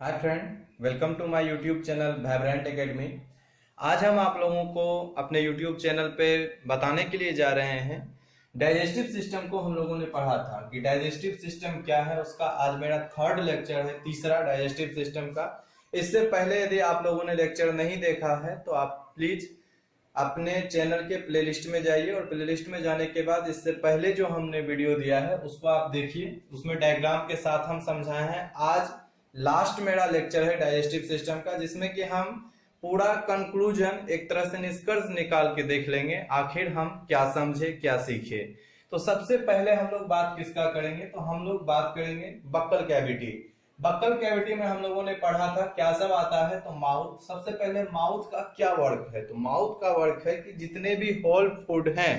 Hi friend, welcome to my YouTube channel Vibrant Academy. आज हम आप लोगों को अपने यूट्यूब चैनल पे बताने के लिए जा रहे हैं। डाइजेस्टिव सिस्टम को हम लोगों ने पढ़ा था कि डाइजेस्टिव सिस्टम क्या है। उसका आज मेरा थर्ड लेक्चर है, तीसरा डाइजेस्टिव सिस्टम का। इससे पहले यदि आप लोगों ने लेक्चर नहीं देखा है तो आप प्लीज अपने चैनल के प्लेलिस्ट में जाइए और प्लेलिस्ट में जाने के बाद इससे पहले जो हमने वीडियो दिया है उसको आप देखिए। उसमें डायग्राम के साथ हम समझाए हैं। आज लास्ट मेरा लेक्चर है डाइजेस्टिव सिस्टम का, जिसमें कि हम पूरा कंक्लूजन, एक तरह से निष्कर्ष निकाल के देख लेंगे आखिर हम क्या समझे, क्या सीखे। तो सबसे पहले हम लोग बात किसका करेंगे, तो हम लोग बात करेंगे बक्कल कैविटी। बक्कल कैविटी में हम लोगों ने पढ़ा था क्या सब आता है, तो माउथ। सबसे पहले माउथ का क्या वर्क है, तो माउथ का वर्क है कि जितने भी होल फूड हैं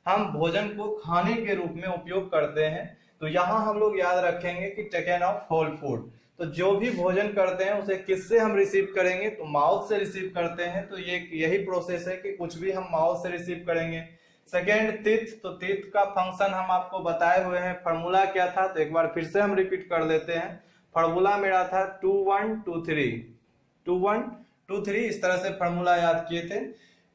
हम भोजन को खाने के रूप में उपयोग करते हैं। तो यहाँ हम लोग याद रखेंगे कि टेकन ऑफ होल फूड। तो जो भी भोजन करते हैं उसे किससे हम रिसीव करेंगे, तो माउथ से रिसीव करते हैं। तो ये यही प्रोसेस है कि कुछ भी हम माउथ से रिसीव करेंगे। Second, teeth. तो टीथ का फंक्शन हम आपको बताए हुए हैं। फार्मूला क्या था, तो एक बार फिर से हम रिपीट कर देते हैं। फार्मूला मेरा था 2 1 2 3, 2 1 2 3, इस तरह से फार्मूला याद किए थे।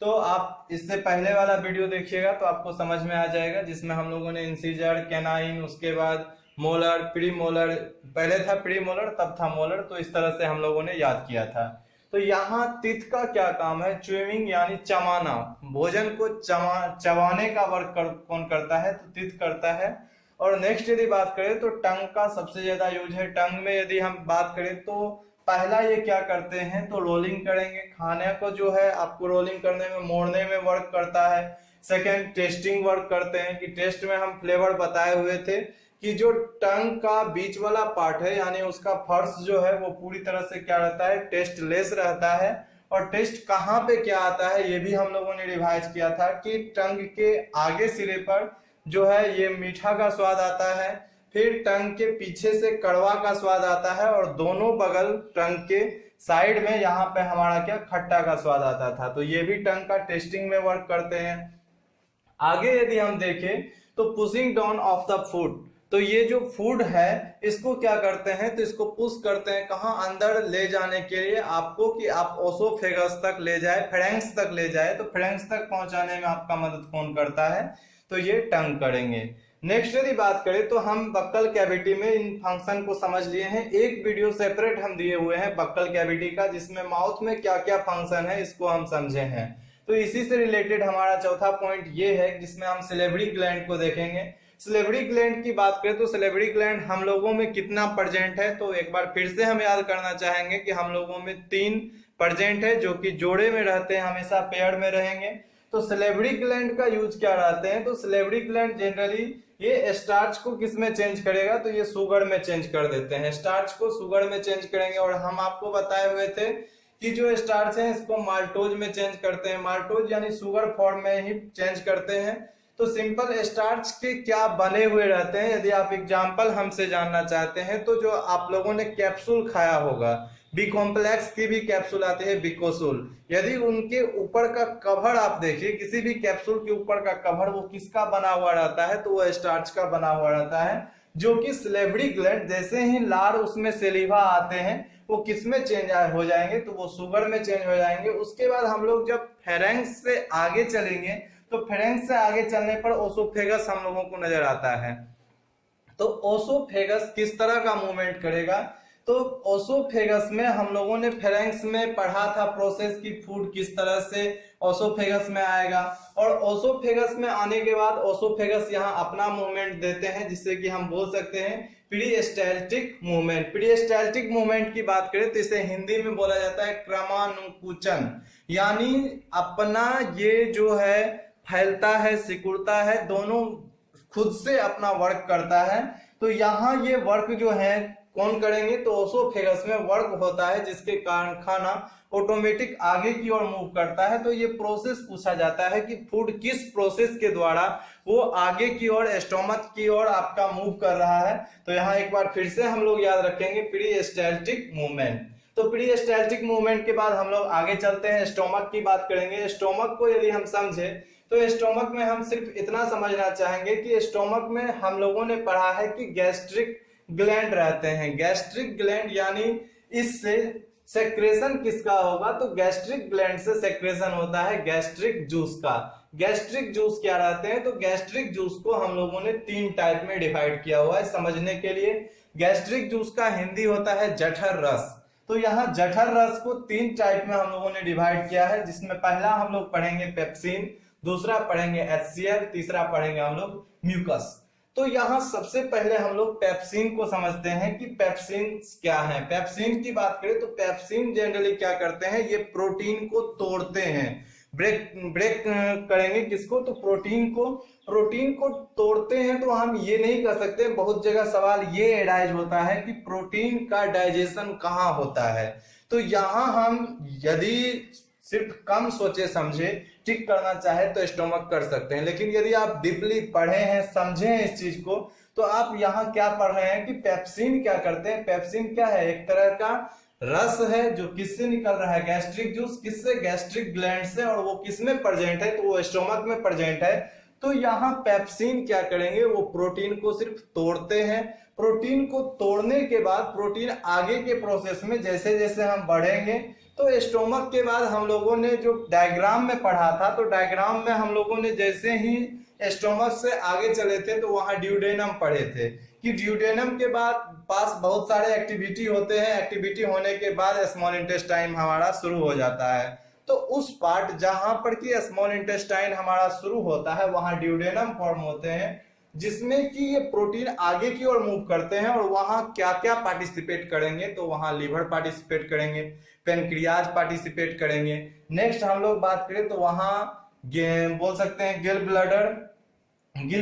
तो आप इससे पहले वाला वीडियो देखिएगा तो आपको समझ में आ जाएगा, जिसमें हम लोगों ने इंसीजर, कैनाइन, उसके बाद मोलर, प्री मोलर, पहले था प्री मोलर तब था मोलर, तो इस तरह से हम लोगों ने याद किया था। तो यहाँ टीथ का क्या काम है, च्यूइंग यानी चबाना। भोजन को चबाने का वर्क कौन करता है, तो टीथ करता है। और नेक्स्ट यदि बात करें तो टंग का सबसे ज्यादा यूज है। टंग में यदि हम बात करें तो पहला ये क्या करते हैं, तो रोलिंग करेंगे। खाने को जो है आपको रोलिंग करने में, मोड़ने में वर्क करता है। सेकेंड, टेस्टिंग वर्क करते हैं कि टेस्ट में हम फ्लेवर बताए हुए थे कि जो टंग का बीच वाला पार्ट है यानी उसका फर्श जो है वो पूरी तरह से क्या रहता है, टेस्ट लेस रहता है। और टेस्ट कहाँ पे क्या आता है ये भी हम लोगों ने रिवाइज किया था कि टंग के आगे सिरे पर जो है ये मीठा का स्वाद आता है, फिर टंग के पीछे से कड़वा का स्वाद आता है, और दोनों बगल टंग के साइड में यहाँ पे हमारा क्या, खट्टा का स्वाद आता था। तो ये भी टंग का टेस्टिंग में वर्क करते हैं। आगे यदि हम देखें तो pushing down of the food. तो ये जो फूड है इसको क्या करते हैं, तो इसको पुश करते हैं कहाँ, अंदर ले जाने के लिए आपको, कि आप ओसोफेगस तक ले जाए, फेरेंक्स तक ले जाए। तो फेरेंक्स तक पहुंचाने में आपका मदद कौन करता है, तो ये टंग करेंगे। नेक्स्ट यदि बात करें तो हम बक्कल कैविटी में इन फंक्शन को समझ लिए हैं। एक वीडियो सेपरेट हम दिए हुए हैं बक्कल कैविटी का, जिसमें माउथ में क्या क्या फंक्शन है इसको हम समझे हैं। तो इसी से रिलेटेड हमारा चौथा पॉइंट ये है, जिसमें हम सिलेवरी ग्लैंड को देखेंगे। सिलेवरी ग्लैंड की बात करें तो सिलेवरी ग्लैंड हम लोगों में कितना प्रेजेंट है, तो एक बार फिर से हम याद करना चाहेंगे कि हम लोगों में 3 प्रेजेंट है, जो कि जोड़े में रहते हैं, हमेशा पेयर में रहेंगे। तो सिलेवरी ग्लैंड का यूज क्या रहते हैं, तो सिलेवरी ग्लैंड जनरली ये स्टार्च को किस में चेंज करेगा, तो ये शुगर में चेंज कर देते हैं। स्टार्च को शुगर में चेंज करेंगे। और हम आपको बताए हुए थे कि जो स्टार्च है इसको माल्टोज में चेंज करते हैं। माल्टोज यानी शुगर फॉर्म में ही चेंज करते हैं। तो सिंपल स्टार्च के क्या बने हुए रहते हैं, यदि आप एग्जांपल हमसे जानना चाहते हैं तो जो आप लोगों ने कैप्सूल खाया होगा, बी कॉम्प्लेक्स की भी कैप्सूल आती है बिकोसूल, यदि उनके ऊपर का कवर आप देखिए, किसी भी कैप्सूल के ऊपर का कवर वो किसका बना हुआ रहता है, तो वो स्टार्च का बना हुआ रहता है। जो कि सिलेवरी ग्लैंड जैसे ही लार उसमें सेलिवा आते हैं वो किस में चेंज हो जाएंगे, तो वो शुगर में चेंज हो जाएंगे। उसके बाद हम लोग जब फेरेंक्स से आगे चलेंगे तो फेरेंक्स से आगे चलने पर ओसोफेगस हम लोगों को नजर आता है। तो ओसोफेगस किस तरह का मूवमेंट करेगा, तो ओसोफेगस में हम लोगों ने फेरेंक्स में पढ़ा था प्रोसेस की फूड किस तरह से ओसोफेगस में आएगा। और ओसोफेगस में आने के बाद ओसोफेगस यहाँ अपना मूवमेंट देते हैं, जिससे कि हम बोल सकते हैं पीरिस्टाल्टिक मूवमेंट। पीरिस्टाल्टिक मूवमेंट की बात करें तो इसे हिंदी में बोला जाता है क्रमानुकुचन, यानी अपना ये जो है फैलता है, सिकुड़ता है, दोनों खुद से अपना वर्क करता है। तो यहाँ ये वर्क जो है कौन करेंगे, तो ओसोफेगस में वर्क होता है, जिसके कारण खाना ऑटोमेटिक आगे की ओर मूव करता है। तो ये प्रोसेस पूछा जाता है कि फूड किस प्रोसेस के द्वारा वो आगे की ओर, स्टोमक की ओर आपका मूव कर रहा है। तो यहाँ एक बार फिर से हम लोग याद रखेंगे पीरिस्टाल्टिक मूवमेंट। तो पीरिस्टाल्टिक मूवमेंट के बाद हम लोग आगे चलते हैं, स्टोमक की बात करेंगे। स्टोमक को यदि हम समझे तो स्टोमक में हम सिर्फ इतना समझना चाहेंगे कि स्टोमक में हम लोगों ने पढ़ा है कि गैस्ट्रिक ग्लैंड रहते हैं। गैस्ट्रिक ग्लैंड यानी इससे सेक्रेशन किसका होगा, तो गैस्ट्रिक ग्लैंड से सेक्रेशन होता है गैस्ट्रिक जूस का। गैस्ट्रिक जूस क्या रहते हैं, तो गैस्ट्रिक जूस को हम लोगों ने 3 टाइप में डिवाइड किया हुआ है समझने के लिए। गैस्ट्रिक जूस का हिंदी होता है जठर रस। तो यहाँ जठर रस को 3 टाइप में हम लोगों ने डिवाइड किया है, जिसमें पहला हम लोग पढ़ेंगे पेप्सिन, दूसरा पढ़ेंगे HCl, तीसरा पढ़ेंगे हम लोग म्यूकस। तो यहाँ सबसे पहले हम लोग पेप्सिन को समझते हैं कि पेप्सिन क्या है। पेप्सिन की बात करें तो पेप्सिन जनरली क्या करते हैं, ये प्रोटीन को तोड़ते हैं। ब्रेक करेंगे किसको, तो प्रोटीन को तोड़ते हैं। तो हम ये नहीं कर सकते, बहुत जगह सवाल ये एराइज होता है कि प्रोटीन का डाइजेशन कहाँ होता है। तो यहाँ हम यदि सिर्फ कम सोचे समझे टिक करना चाहे तो स्टोमक कर सकते हैं, लेकिन यदि आप डीपली पढ़े हैं, समझे हैं इस चीज को, तो आप यहाँ क्या पढ़ रहे हैं कि पेप्सिन क्या करते हैं। पेप्सिन क्या है, एक तरह का रस है जो किससे निकल रहा है, गैस्ट्रिक जूस, किससे, गैस्ट्रिक ग्लैंड से, और वो किसमें प्रेजेंट है, तो वो स्टोमक में प्रेजेंट है। तो यहाँ पेप्सिन क्या करेंगे, वो प्रोटीन को सिर्फ तोड़ते हैं। प्रोटीन को तोड़ने के बाद प्रोटीन आगे के प्रोसेस में जैसे जैसे हम बढ़ेंगे, तो स्टोमक के बाद हम लोगों ने जो डायग्राम में पढ़ा था, तो डायग्राम में हम लोगों ने जैसे ही स्टोमक से आगे चले थे तो वहां ड्यूडेनम पढ़े थे कि ड्यूडेनम के बाद पास बहुत सारे एक्टिविटी होते हैं। एक्टिविटी होने के बाद स्मॉल इंटेस्टाइन हमारा शुरू हो जाता है। तो उस पार्ट जहां पर कि स्मॉल इंटेस्टाइन हमारा शुरू होता है, वहां ड्यूडेनम फॉर्म होते हैं, जिसमें कि ये प्रोटीन आगे की ओर मूव करते हैं। और वहां क्या क्या पार्टिसिपेट करेंगे, तो वहां लीवर पार्टिसिपेट करेंगे, पेनक्रियाज पार्टिसिपेट करेंगे। नेक्स्ट हम लोग बात करें तो वहां बोल सकते हैं गिल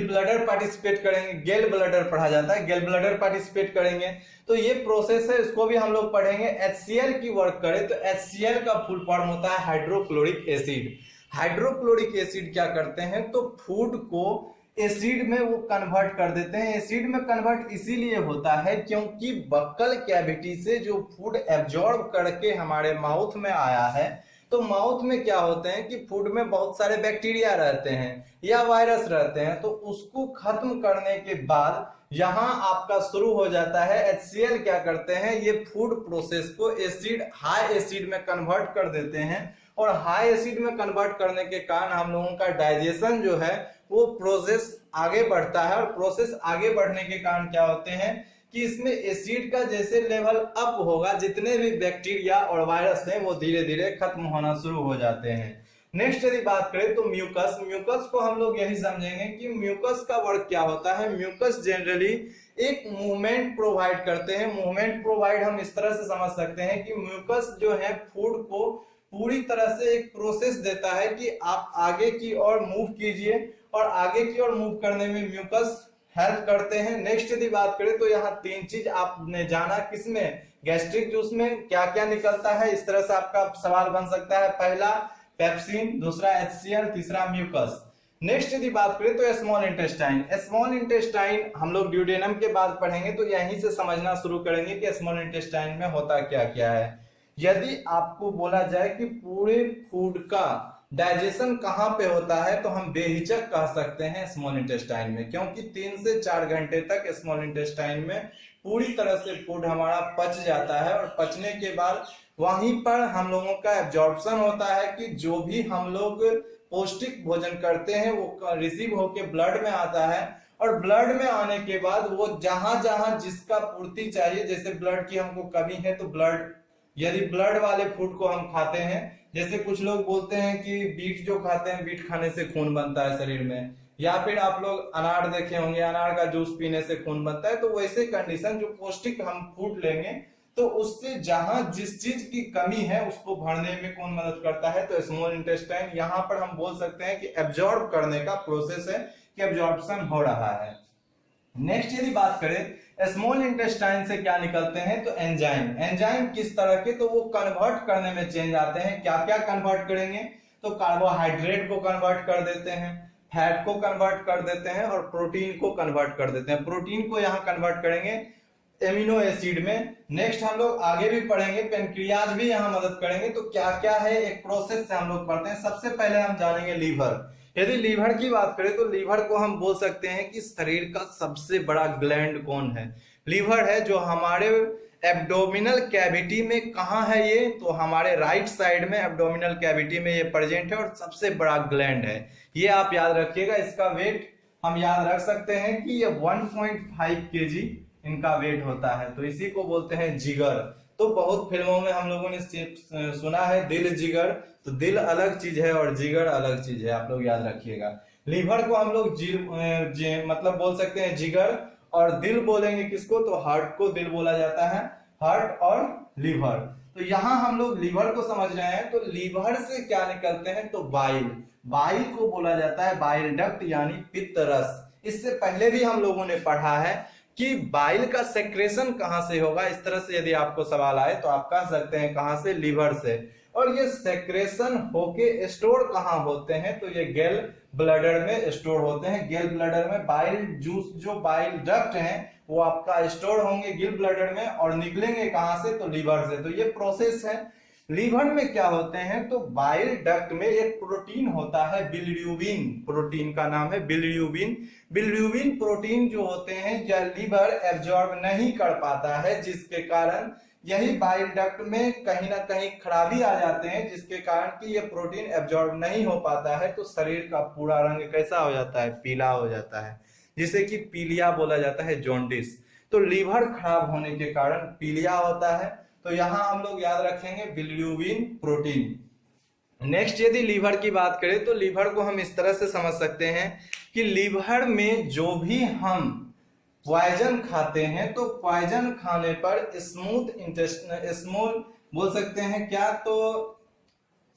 ब्लडर पार्टिसिपेट करेंगे। गेल ब्लडर पढ़ा जाता है, गेल ब्लडर पार्टिसिपेट करेंगे। तो ये प्रोसेस है, इसको भी हम लोग पढ़ेंगे। HCl की वर्क करें तो HCl का फुल फॉर्म होता है हाइड्रोक्लोरिक एसिड। हाइड्रोक्लोरिक एसिड क्या करते हैं, तो फूड को एसिड में वो कन्वर्ट कर देते हैं। एसिड में कन्वर्ट इसीलिए होता है क्योंकि बक्कल कैविटी से जो फूड एब्जॉर्ब करके हमारे माउथ में आया है, तो माउथ में क्या होते हैं कि फूड में बहुत सारे बैक्टीरिया रहते हैं या वायरस रहते हैं। तो उसको खत्म करने के बाद यहाँ आपका शुरू हो जाता है HCl क्या करते हैं, ये फूड प्रोसेस को एसिड हाई एसिड में कन्वर्ट कर देते हैं। और हाई एसिड में कन्वर्ट करने के कारण हम लोगों का डाइजेशन जो है वो प्रोसेस आगे बढ़ता है। और प्रोसेस आगे बढ़ने के कारण क्या होते हैं कि इसमें एसिड का जैसे लेवल अप होगा, जितने भी बैक्टीरिया और वायरस हैं वो धीरे धीरे खत्म होना शुरू हो जाते हैं। नेक्स्ट यदि बात करें तो म्यूकस को हम लोग यही समझेंगे कि म्यूकस का वर्क क्या होता है। म्यूकस जनरली एक मूवमेंट प्रोवाइड करते हैं। मूवमेंट प्रोवाइड हम इस तरह से समझ सकते हैं कि म्यूकस जो है फूड को पूरी तरह से एक प्रोसेस देता है कि आप आगे की ओर मूव कीजिए, और आगे की ओर मूव करने में म्यूकस हेल्प करते हैं। नेक्स्ट यदि बात करें तो यहाँ 3 चीज आपने जाना, किसमें, गैस्ट्रिक जूस में क्या क्या निकलता है। इस तरह से आपका सवाल बन सकता है, पहला पेप्सिन, दूसरा HCl, तीसरा म्यूकस। नेक्स्ट यदि बात करें तो स्मॉल इंटेस्टाइन हम लोग ड्यूडेनम के बाद पढ़ेंगे, तो यहीं से समझना शुरू करेंगे कि स्मॉल इंटेस्टाइन में होता क्या क्या है। यदि आपको बोला जाए कि पूरे फूड का डाइजेशन कहाँ पे होता है, तो हम बेहिचक कह सकते हैं स्मॉल इंटेस्टाइन में, क्योंकि 3 से 4 घंटे तक स्मॉल इंटेस्टाइन में पूरी तरह से फूड हमारा पच जाता है। और पचने के बाद वहीं पर हम लोगों का एब्जॉर्प्शन होता है कि जो भी हम लोग पौष्टिक भोजन करते हैं वो रिसीव होके ब्लड में आता है। और ब्लड में आने के बाद वो जहां जहां जिसका पूर्ति चाहिए, जैसे ब्लड की हमको कमी है तो ब्लड, यदि ब्लड वाले फूड को हम खाते हैं, जैसे कुछ लोग बोलते हैं कि बीट जो खाते हैं, बीट खाने से खून बनता है शरीर में, या फिर आप लोग अनार देखे होंगे, अनार का जूस पीने से खून बनता है। तो वैसे कंडीशन जो पौष्टिक हम फूड लेंगे तो उससे जहां जिस चीज की कमी है उसको भरने में कौन मदद करता है, तो स्मॉल इंटेस्टाइन। यहाँ पर हम बोल सकते हैं कि एब्जॉर्ब करने का प्रोसेस है कि एब्जॉर्प्शन हो रहा है। नेक्स्ट यदि बात करें स्मॉल इंटेस्टाइन से क्या निकलते हैं, तो एंजाइम किस तरह के, तो वो कन्वर्ट करने में चेंज आते हैं। क्या क्या कन्वर्ट करेंगे, तो कार्बोहाइड्रेट को कन्वर्ट कर देते हैं, फैट को कन्वर्ट कर देते हैं, और प्रोटीन को कन्वर्ट कर देते हैं। प्रोटीन को यहाँ कन्वर्ट करेंगे एमिनो एसिड में। नेक्स्ट हम लोग आगे भी पढ़ेंगे, पेनक्रियाज भी यहाँ मदद करेंगे। तो क्या क्या है, एक प्रोसेस से हम लोग पढ़ते हैं। सबसे पहले हम जानेंगे लीवर। यदि लीवर की बात करें तो लीवर को हम बोल सकते हैं कि शरीर का सबसे बड़ा ग्लैंड कौन है, लीवर है, जो हमारे एब्डोमिनल कैविटी में कहाँ है ये, तो हमारे राइट साइड में एब्डोमिनल कैविटी में ये प्रेजेंट है और सबसे बड़ा ग्लैंड है। ये आप याद रखिएगा। इसका वेट हम याद रख सकते हैं कि ये 1.5 kg इनका वेट होता है। तो इसी को बोलते हैं जिगर। तो बहुत फिल्मों में हम लोगों ने सुना है दिल जिगर, तो दिल अलग चीज है और जिगर अलग चीज है, आप लोग याद रखिएगा। लीवर को हम लोग मतलब बोल सकते हैं जिगर, और दिल बोलेंगे किसको, तो हार्ट को दिल बोला जाता है, हार्ट और लीवर। तो यहाँ हम लोग लीवर को समझ रहे हैं। तो लीवर से क्या निकलते हैं, तो बाइल, बाइल को बोला जाता है बाइल डक्ट यानी पित्त रस। इससे पहले भी हम लोगों ने पढ़ा है कि बाइल का सेक्रेशन कहां से होगा। इस तरह से यदि आपको सवाल आए तो आप कह सकते हैं कहां से, लीवर से। और ये सेक्रेशन होके स्टोर कहां होते हैं, तो ये गेल ब्लडर में स्टोर होते हैं। गेल ब्लडर में बाइल जूस, जो बाइल डक्ट हैं वो आपका स्टोर होंगे गिल ब्लडर में, और निकलेंगे कहां से, तो लीवर से। तो ये प्रोसेस है। लीवर में क्या होते हैं, तो बाइल डक्ट में एक प्रोटीन होता है बिलिरुबिन, प्रोटीन का नाम है बिलिरुबिन। बिलिरुबिन प्रोटीन जो होते हैं लीवर एब्जॉर्ब नहीं कर पाता है, जिसके कारण यही बाइल डक्ट में कहीं ना कहीं खराबी आ जाते हैं, जिसके कारण कि ये प्रोटीन एब्जॉर्ब नहीं हो पाता है। तो शरीर का पूरा रंग कैसा हो जाता है, पीला हो जाता है, जिसे कि पीलिया बोला जाता है, जॉन्डिस। तो लीवर खराब होने के कारण पीलिया होता है। तो यहां हम लोग याद रखेंगे बिलिरुबिन प्रोटीन। नेक्स्ट यदि लीवर की बात करें तो लीवर को हम इस तरह से समझ सकते हैं कि लीवर में जो भी हम पॉइजन खाते हैं, तो पॉइजन खाने पर स्मूथ इंटेस्टाइन, स्मूथ बोल सकते हैं क्या, तो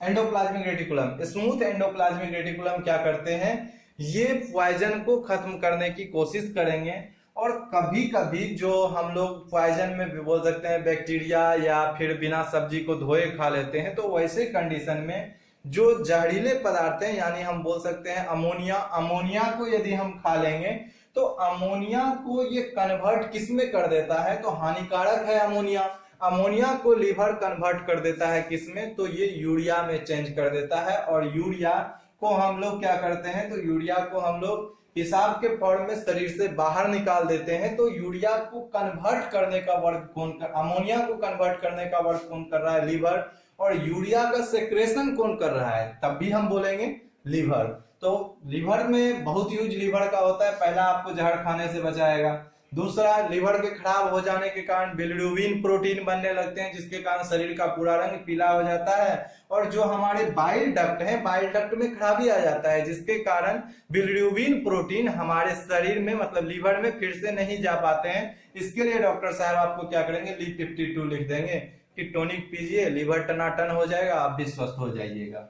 endoplasmic reticulum, smooth endoplasmic reticulum क्या करते हैं, ये पॉइजन को खत्म करने की कोशिश करेंगे। और कभी कभी जो हम लोग पॉइजन में भी बोल सकते हैं बैक्टीरिया, या फिर बिना सब्जी को धोए खा लेते हैं, तो वैसे कंडीशन में जो जहरीले पदार्थ हैं, यानी हम बोल सकते हैं अमोनिया, अमोनिया को यदि हम खा लेंगे तो अमोनिया को ये कन्वर्ट किस में कर देता है, तो हानिकारक है अमोनिया। अमोनिया को लीवर कन्वर्ट कर देता है किस में, तो ये यूरिया में चेंज कर देता है। और यूरिया को हम लोग क्या करते हैं, तो यूरिया को हम लोग पेशाब के फॉर्म में शरीर से बाहर निकाल देते हैं। तो यूरिया को कन्वर्ट करने का वर्क कौन कर, अमोनिया को कन्वर्ट करने का वर्क कौन कर रहा है, लीवर। और यूरिया का सेक्रेशन कौन कर रहा है, तब भी हम बोलेंगे लीवर। तो लीवर में बहुत यूज लीवर का होता है। पहला आपको जहर खाने से बचाएगा, दूसरा लीवर के खराब हो जाने के कारण बिलिरुबिन प्रोटीन बनने लगते हैं, जिसके कारण शरीर का पूरा रंग पीला हो जाता है। और जो हमारे बाइल डक्ट है, बाइल डक्ट में खराबी आ जाता है, जिसके कारण बिलिरुबिन प्रोटीन हमारे शरीर में मतलब लीवर में फिर से नहीं जा पाते हैं। इसके लिए डॉक्टर साहब आपको क्या करेंगे, Li52 लिख देंगे कि टॉनिक पीजिए, लीवर टनाटन हो जाएगा, आप भी स्वस्थ हो जाइएगा।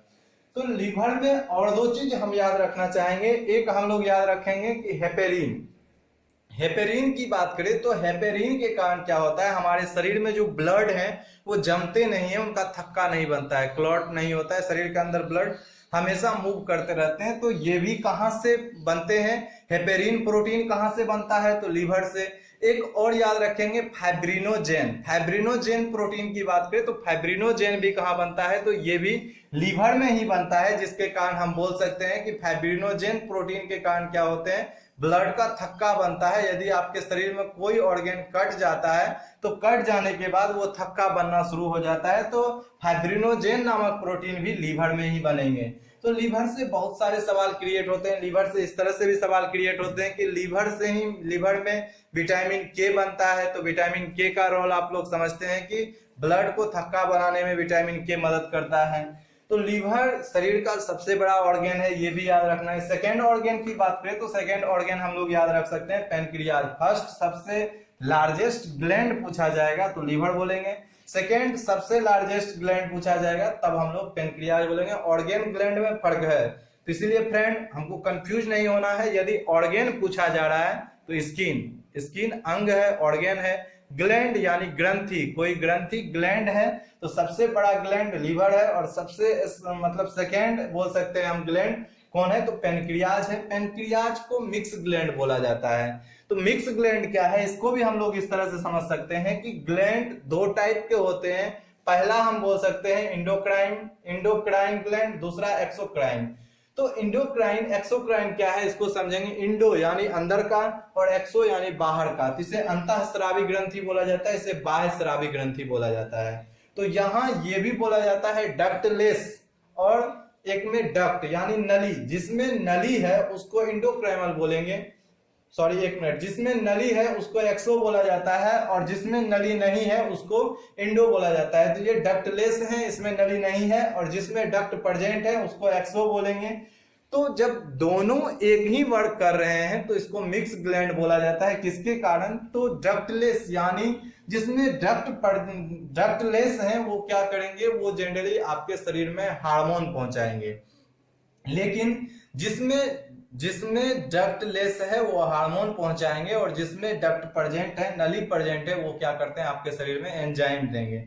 तो लीवर में और दो चीज हम याद रखना चाहेंगे। एक हम लोग याद रखेंगे कि हेपेरिन, हेपेरिन की बात करें तो हेपेरिन के कारण क्या होता है, हमारे शरीर में जो ब्लड है वो जमते नहीं है, उनका थक्का नहीं बनता है, क्लॉट नहीं होता है, शरीर के अंदर ब्लड हमेशा मूव करते रहते हैं। तो ये भी कहां से बनते हैं, हेपेरिन प्रोटीन कहां से बनता है, तो लीवर से। एक और याद रखेंगे फाइब्रिनोजेन, फाइब्रिनोजेन प्रोटीन की बात करें तो फाइब्रिनोजेन भी कहां बनता है, तो ये भी लीवर में ही बनता है, जिसके कारण हम बोल सकते हैं कि फाइब्रिनोजेन प्रोटीन के कारण क्या होते हैं, ब्लड का थक्का बनता है। यदि आपके शरीर में कोई ऑर्गन कट जाता है तो कट जाने के बाद वो थक्का बनना शुरू हो जाता है, तो फाइब्रिनोजेन नामक प्रोटीन भी लीवर में ही बनेंगे। तो लीवर से बहुत सारे सवाल क्रिएट होते हैं। लीवर से इस तरह से भी सवाल क्रिएट होते हैं कि लीवर से ही, लीवर में विटामिन के बनता है, तो विटामिन के का रोल आप लोग समझते हैं कि ब्लड को थक्का बनाने में विटामिन के मदद करता है। तो लीवर शरीर का सबसे बड़ा ऑर्गन है, ये भी याद रखना है। सेकेंड ऑर्गन की बात करें तो सेकेंड ऑर्गन हम लोग याद रख सकते हैं पैनक्रियाज। फर्स्ट सबसे लार्जेस्ट ग्लैंड पूछा जाएगा तो लीवर बोलेंगे, सेकेंड सबसे लार्जेस्ट ग्लैंड पूछा जाएगा तब हम लोग पैनक्रियाज बोलेंगे। ऑर्गन ग्लैंड में फर्क है, तो इसीलिए फ्रेंड हमको कंफ्यूज नहीं होना है। यदि ऑर्गन पूछा जा रहा है तो स्किन, स्किन अंग है, ऑर्गन है। ग्लैंड यानी ग्रंथि, कोई ग्रंथि ग्लैंड है तो सबसे बड़ा ग्लैंड लीवर है, और सबसे मतलब सेकेंड बोल सकते हैं हम ग्लैंड कौन है, तो पैनक्रियाज है। पैनक्रियाज को मिक्स ग्लैंड बोला जाता है। तो मिक्स ग्लैंड क्या है, इसको भी हम लोग इस तरह से समझ सकते हैं कि ग्लैंड दो टाइप के होते हैं। पहला हम बोल सकते हैं इंडोक्राइन, इंडोक्राइन ग्लैंड, दूसरा एक्सोक्राइन। तो इंडोक्राइन एक्सोक्राइन क्या है इसको समझेंगे। इंडो यानी अंदर का और एक्सो यानी बाहर का, तो इसे अंतःस्रावी ग्रंथि बोला जाता है, इसे बाह्यस्रावी ग्रंथि बोला जाता है। तो यहाँ ये भी बोला जाता है डक्टलेस, और एक में डक्ट यानी नली, जिसमें नली है उसको इंडोक्राइनल बोलेंगे, सॉरी एक मिनट, जिसमें नली है उसको एक्सो बोला जाता है और जिसमें नली नहीं है उसको इंडो बोला जाता है। तो ये डक्टलेस है, इसमें नली नहीं है, और जिसमें डक्ट प्रेजेंट है उसको एक्सो बोलेंगे। तो जब दोनों एक ही वर्क कर रहे हैं तो इसको मिक्स ग्लैंड बोला जाता है। किसके कारण? तो डक्टलेस यानी जिसमें डक्टलेस है वो क्या करेंगे, वो जनरली आपके शरीर में हार्मोन पहुंचाएंगे, लेकिन जिसमें डक्ट लेस है वो हार्मोन पहुंचाएंगे, और जिसमें डक्ट प्रेजेंट है, नली प्रेजेंट है, वो क्या करते हैं आपके शरीर में एंजाइम देंगे।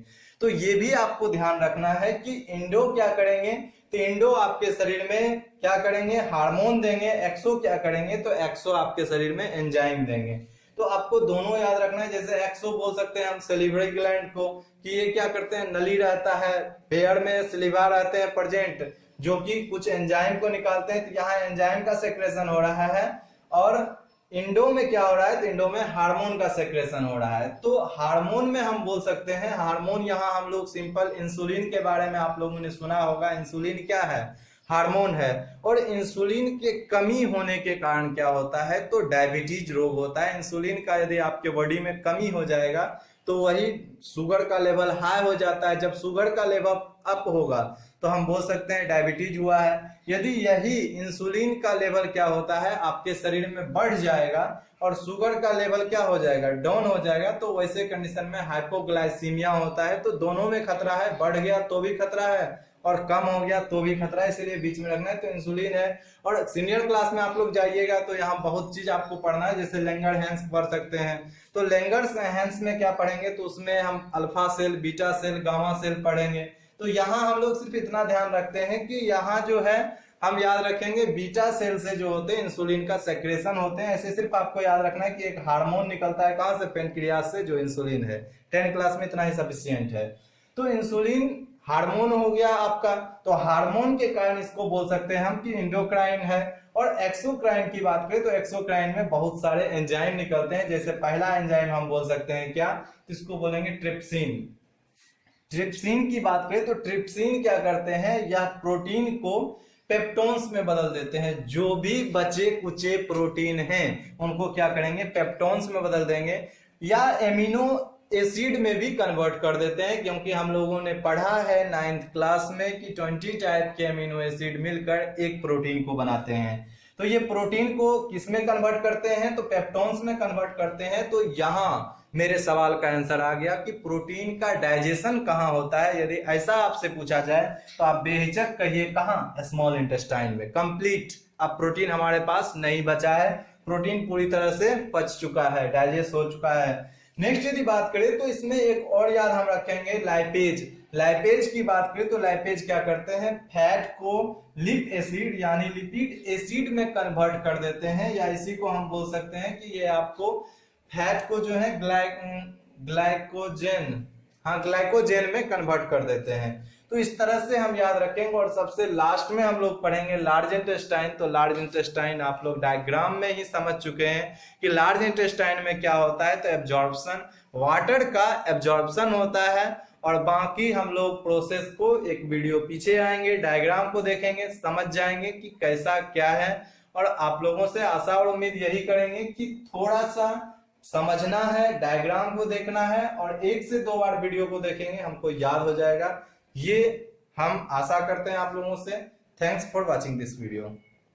तो ये भी आपको ध्यान रखना है कि इंडो क्या करेंगे, तो इंडो आपके शरीर में क्या करेंगे, हार्मोन देंगे, एक्सो क्या करेंगे, तो एक्सो आपके शरीर में एंजाइम देंगे। तो आपको दोनों याद रखना है। जैसे एक्सो बोल सकते हैं हम सेलिवरी ग्लैंड को कि ये क्या करते हैं, नली रहता है, पेयर में सिलिवा रहते हैं प्रेजेंट, जो कि कुछ एंजाइम को निकालते हैं। तो यहाँ एंजाइम का सेक्रेशन हो रहा है, और इंडो में क्या हो रहा है, तो इंडो में हार्मोन का सेक्रेशन हो रहा है। तो हार्मोन में हम बोल सकते हैं, हार्मोन यहाँ हम लोग सिंपल इंसुलिन के बारे में आप लोगों ने सुना होगा। इंसुलिन क्या है, हार्मोन है, और इंसुलिन के कमी होने के कारण क्या होता है, तो डायबिटीज रोग होता है। इंसुलिन का यदि आपके बॉडी में कमी हो जाएगा तो वही शुगर का लेवल हाई हो जाता है। जब शुगर का लेवल अप होगा तो हम बोल सकते हैं डायबिटीज हुआ है। यदि यही इंसुलिन का लेवल क्या होता है आपके शरीर में बढ़ जाएगा और शुगर का लेवल क्या हो जाएगा, डाउन हो जाएगा, तो वैसे कंडीशन में हाइपोग्लाइसीमिया होता है। तो दोनों में खतरा है, बढ़ गया तो भी खतरा है और कम हो गया तो भी खतरा है, इसलिए बीच में रखना है। तो इंसुलिन है। और सीनियर क्लास में आप लोग जाइएगा तो यहाँ बहुत चीज आपको पढ़ना है, जैसे लैंगरहैंस पढ़ सकते हैं। तो लैंगरहैंस में क्या पढ़ेंगे, तो उसमें हम alpha cell, beta cell, gamma cell पढ़ेंगे। तो यहाँ हम लोग सिर्फ इतना ध्यान रखते हैं कि यहाँ जो है हम याद रखेंगे बीटा सेल से जो होते हैं इंसुलिन का सेक्रेशन होते हैं। ऐसे सिर्फ आपको याद रखना है कि एक हार्मोन निकलता है कहाँ से, पेनक्रियास से, जो इंसुलिन है। 10 क्लास में इतना ही सफिशिएंट है। तो इंसुलिन हार्मोन हो गया आपका, तो हार्मोन के कारण इसको बोल सकते हैं हम कि इंडोक्राइन है। और एक्सोक्राइन की बात करें तो एक्सोक्राइन में बहुत सारे एंजाइम निकलते हैं। जैसे पहला एंजाइम हम बोल सकते हैं क्या, इसको बोलेंगे ट्रिप्सिन। ट्रिप्सिन की बात करें तो ट्रिप्सिन क्या करते हैं, यह प्रोटीन को पेप्टोन्स में बदल देते हैं। जो भी बचे कुचे प्रोटीन हैं उनको क्या करेंगे, पेप्टोन्स में बदल देंगे, या एमिनो एसिड में भी कन्वर्ट कर देते हैं। क्योंकि हम लोगों ने पढ़ा है 9th क्लास में कि 20 टाइप के एमिनो एसिड मिलकर एक प्रोटीन को बनाते हैं। तो ये प्रोटीन को किसमें कन्वर्ट करते हैं, तो पेप्टोन्स में कन्वर्ट करते हैं। तो यहाँ मेरे सवाल का आंसर आ गया कि प्रोटीन का डाइजेशन कहाँ होता है। यदि ऐसा आपसे पूछा जाए तो आप बेहिचक कहिए कहाँ, स्मॉल इंटेस्टाइन में। कंप्लीट अब प्रोटीन हमारे पास नहीं बचा है, प्रोटीन पूरी तरह से पच चुका है, डाइजेस्ट हो चुका है। नेक्स्ट यदि बात करें तो इसमें एक और याद हम रखेंगे, लाइपेज। लाइपेज की बात करें तो लाइपेज क्या करते हैं, फैट को लिप एसिड यानी लिपिड एसिड में कन्वर्ट कर देते हैं, या इसी को हम बोल सकते हैं कि ये आपको फैट को जो है ग्लाइकोजेन, हाँ ग्लाइकोजेन में कन्वर्ट कर देते हैं। तो इस तरह से हम याद रखेंगे। और सबसे लास्ट में हम लोग पढ़ेंगे लार्ज इंटेस्टाइन। तो लार्ज इंटेस्टाइन आप लोग डायग्राम में ही समझ चुके हैं कि लार्ज इंटेस्टाइन में क्या होता है, तो एब्जॉर्प्शन, वाटर का एब्जॉर्प्शन होता है। और बाकी हम लोग प्रोसेस को एक वीडियो पीछे आएंगे, डायग्राम को देखेंगे, समझ जाएंगे कि कैसा क्या है। और आप लोगों से आशा और उम्मीद यही करेंगे कि थोड़ा सा समझना है, डायग्राम को देखना है, और 1 से 2 बार वीडियो को देखेंगे, हमको याद हो जाएगा। ये हम आशा करते हैं आप लोगों से। Thanks for watching this video.